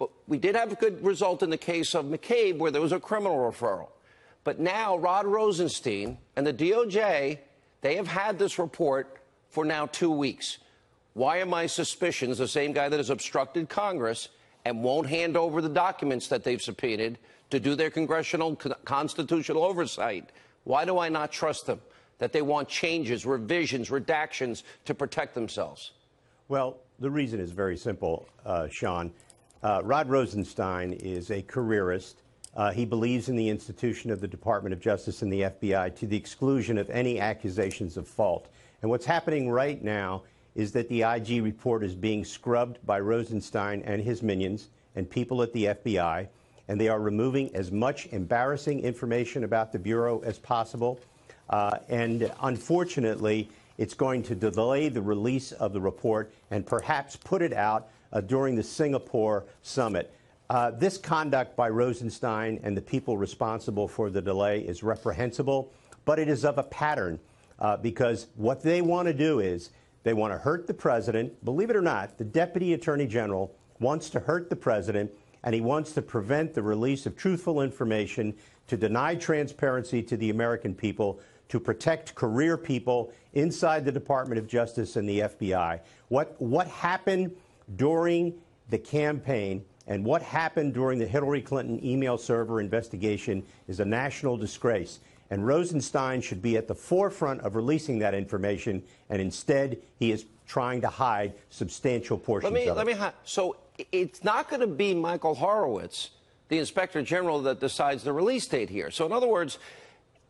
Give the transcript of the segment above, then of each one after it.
But we did have a good result in the case of McCabe where there was a criminal referral. But now Rod Rosenstein and the DOJ, they have had this report for now 2 weeks. Why are my suspicions the same guy that has obstructed Congress and won't hand over the documents that they've subpoenaed to do their congressional constitutional oversight? Why do I not trust them that they want changes, revisions, redactions to protect themselves? Well, the reason is very simple, Sean. Rod Rosenstein is a careerist. He believes in the institution of the Department of Justice and the FBI to the exclusion of any accusations of fault. And what's happening right now is that the IG report is being scrubbed by Rosenstein and his minions and people at the FBI, and they are removing as much embarrassing information about the Bureau as possible. And unfortunately, it's going to delay the release of the report and perhaps put it out during the Singapore summit. This conduct by Rosenstein and the people responsible for the delay is reprehensible, but it is of a pattern because what they want to do is they want to hurt the president. Believe it or not, the Deputy Attorney General wants to hurt the president, and he wants to prevent the release of truthful information, to deny transparency to the American people, to protect career people inside the Department of Justice and the FBI. What happened during the campaign and what happened during the Hillary Clinton email server investigation is a national disgrace. And Rosenstein should be at the forefront of releasing that information, and instead he is trying to hide substantial portions of it. So it's not going to be Michael Horowitz, the Inspector General, that decides the release date here. So in other words,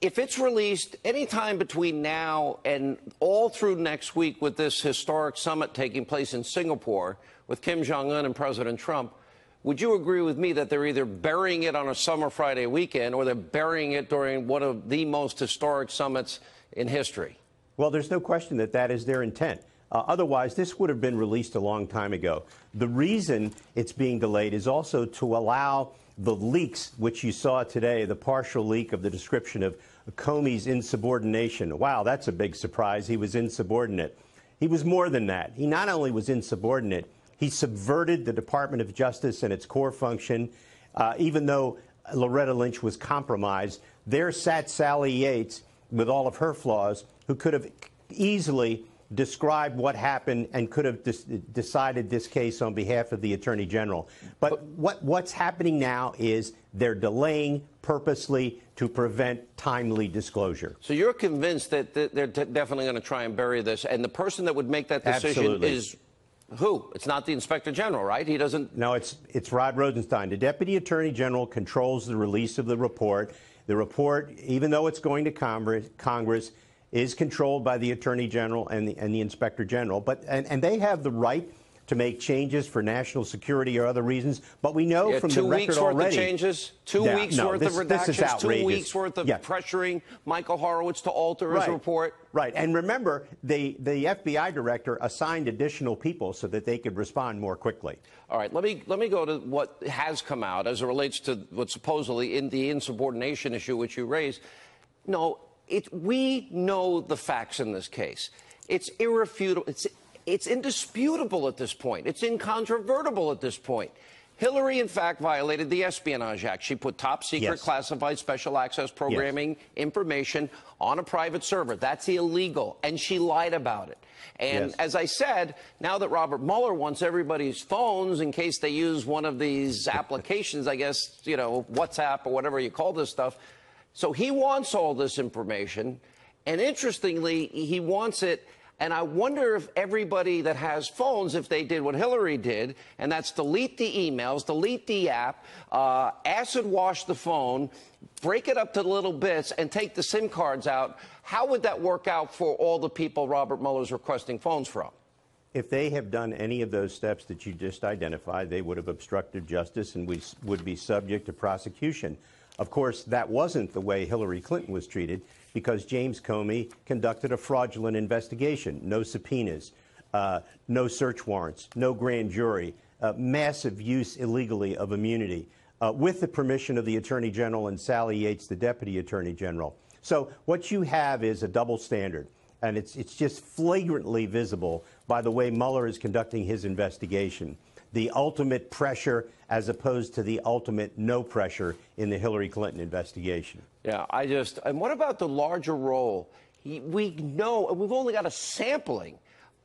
if it's released anytime between now and all through next week with this historic summit taking place in Singapore with Kim Jong-un and President Trump, would you agree with me that they're either burying it on a summer Friday weekend or they're burying it during one of the most historic summits in history? Well, there's no question that that is their intent. Otherwise, this would have been released a long time ago. The reason it's being delayed is also to allow the leaks, which you saw today, the partial leak of the description of Comey's insubordination. Wow, that's a big surprise. He was insubordinate. He was more than that. He not only was insubordinate, he subverted the Department of Justice and its core function. Even though Loretta Lynch was compromised, there sat Sally Yates with all of her flaws, who could have easily described what happened and could have decided this case on behalf of the Attorney General. But what's happening now is they're delaying purposely to prevent timely disclosure. So you're convinced that they're definitely going to try and bury this, and the person that would make that decision Absolutely. Is who? It's not the Inspector General, right? He doesn't... No, it's Rod Rosenstein. The Deputy Attorney General controls the release of the report. The report, even though it's going to Congress, is controlled by the Attorney General and the Inspector General. And they have the right to make changes for national security or other reasons. But we know from the record already... 2 weeks worth of changes? 2 weeks worth of redactions? This is outrageous. 2 weeks worth of pressuring Michael Horowitz to alter his report? Right. And remember, the FBI director assigned additional people so that they could respond more quickly. All right. Let me go to what has come out as it relates to what supposedly in the insubordination issue which you raised. No, we know the facts in this case. It's irrefutable. It's indisputable at this point. It's incontrovertible at this point. Hillary, in fact, violated the Espionage Act. She put top secret, classified, special access programming information on a private server. That's illegal. And she lied about it. And as I said, now that Robert Mueller wants everybody's phones in case they use one of these applications, I guess, you know, WhatsApp or whatever you call this stuff. So he wants all this information. And interestingly, he wants it. And I wonder if everybody that has phones, if they did what Hillary did, and that's delete the emails, delete the app, acid wash the phone, break it up to little bits, and take the SIM cards out, how would that work out for all the people Robert Mueller's requesting phones from? If they have done any of those steps that you just identified, they would have obstructed justice and we would be subject to prosecution. Of course, that wasn't the way Hillary Clinton was treated, because James Comey conducted a fraudulent investigation. No subpoenas, no search warrants, no grand jury, massive use illegally of immunity, with the permission of the Attorney General and Sally Yates, the Deputy Attorney General. So what you have is a double standard, and it's just flagrantly visible by the way Mueller is conducting his investigation. the ultimate pressure as opposed to the ultimate no pressure in the Hillary Clinton investigation. Yeah, and what about the larger role? We know, we've only got a sampling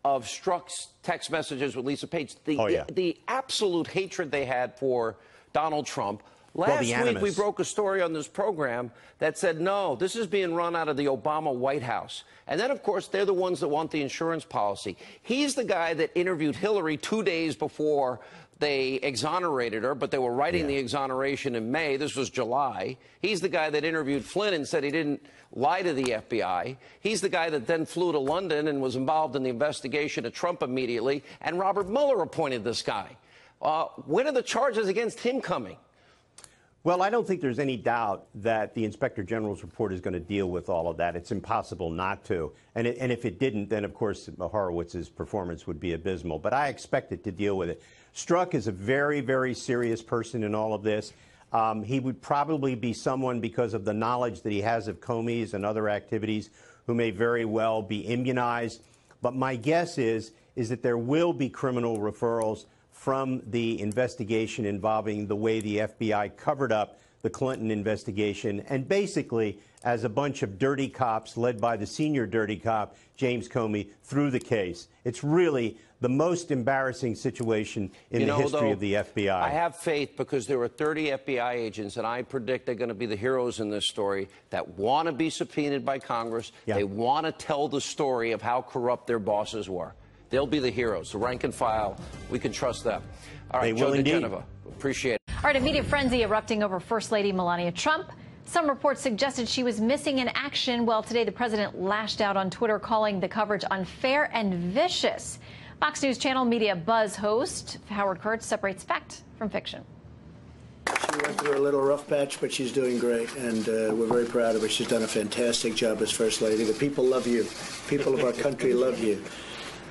of Strzok's text messages with Lisa Page. The absolute hatred they had for Donald Trump. Last week, we broke a story on this program that said, no, this is being run out of the Obama White House. And then, of course, they're the ones that want the insurance policy. He's the guy that interviewed Hillary 2 days before they exonerated her, but they were writing the exoneration in May. This was July. He's the guy that interviewed Flynn and said he didn't lie to the FBI. He's the guy that then flew to London and was involved in the investigation of Trump immediately. And Robert Mueller appointed this guy. When are the charges against him coming? Well, I don't think there's any doubt that the Inspector General's report is going to deal with all of that. It's impossible not to. And if it didn't, then, of course, Horowitz's performance would be abysmal. But I expect it to deal with it. Strzok is a very, very serious person in all of this. He would probably be someone, because of the knowledge that he has of Comey's and other activities, who may very well be immunized. But my guess is that there will be criminal referrals from the investigation involving the way the FBI covered up the Clinton investigation, and basically as a bunch of dirty cops led by the senior dirty cop, James Comey, through the case. It's really the most embarrassing situation in the history of the FBI. I have faith, because there were 30 FBI agents, and I predict they're going to be the heroes in this story, that want to be subpoenaed by Congress. They want to tell the story of how corrupt their bosses were. They'll be the heroes, the rank and file. We can trust them. All right, Joe Digenova, appreciate it. All right, a media frenzy erupting over First Lady Melania Trump. Some reports suggested she was missing in action. Well, today the president lashed out on Twitter, calling the coverage unfair and vicious. Fox News Channel Media Buzz host Howard Kurtz separates fact from fiction. She went through a little rough patch, but she's doing great, and we're very proud of her. She's done a fantastic job as First Lady. The people love you. People of our country love you.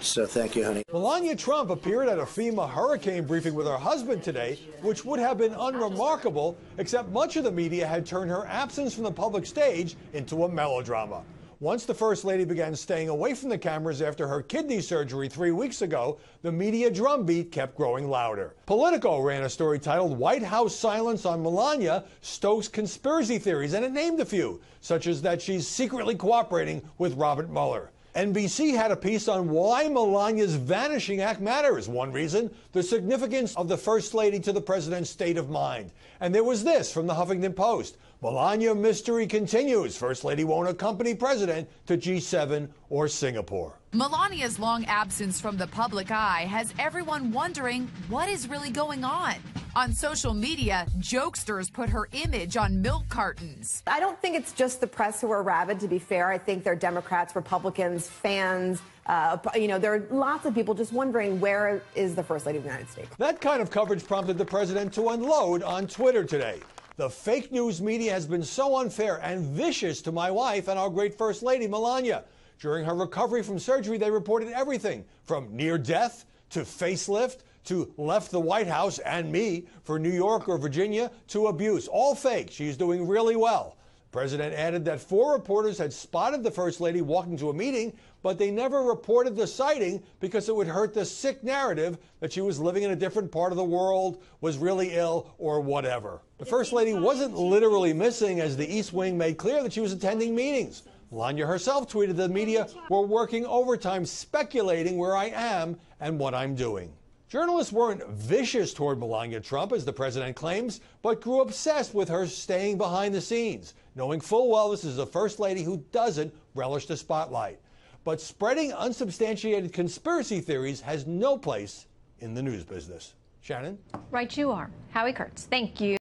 So thank you, honey. Melania Trump appeared at a FEMA hurricane briefing with her husband today, which would have been unremarkable, except much of the media had turned her absence from the public stage into a melodrama. Once the First Lady began staying away from the cameras after her kidney surgery 3 weeks ago, the media drumbeat kept growing louder. Politico ran a story titled "White House Silence on Melania Stokes Conspiracy Theories," and it named a few, such as that she's secretly cooperating with Robert Mueller. NBC had a piece on why Melania's vanishing act matters. One reason, the significance of the First Lady to the president's state of mind. And there was this from the Huffington Post. Melania mystery continues. First Lady won't accompany president to G7 or Singapore. Melania's long absence from the public eye has everyone wondering what is really going on. On social media, jokesters put her image on milk cartons. I don't think it's just the press who are rabid, to be fair. I think they're Democrats, Republicans, fans. There are lots of people just wondering, where is the First Lady of the United States? That kind of coverage prompted the president to unload on Twitter today. The fake news media has been so unfair and vicious to my wife and our great First Lady, Melania. During her recovery from surgery, they reported everything from near death to facelift to left the White House and me for New York or Virginia to abuse. All fake. She's doing really well. The president added that 4 reporters had spotted the First Lady walking to a meeting, but they never reported the sighting because it would hurt the sick narrative that she was living in a different part of the world, was really ill, or whatever. The First Lady wasn't literally missing, as the East Wing made clear that she was attending meetings. Melania herself tweeted the media were working overtime speculating where I am and what I'm doing. Journalists weren't vicious toward Melania Trump, as the president claims, but grew obsessed with her staying behind the scenes, knowing full well this is a First Lady who doesn't relish the spotlight. But spreading unsubstantiated conspiracy theories has no place in the news business. Shannon? Right you are. Howie Kurtz, thank you.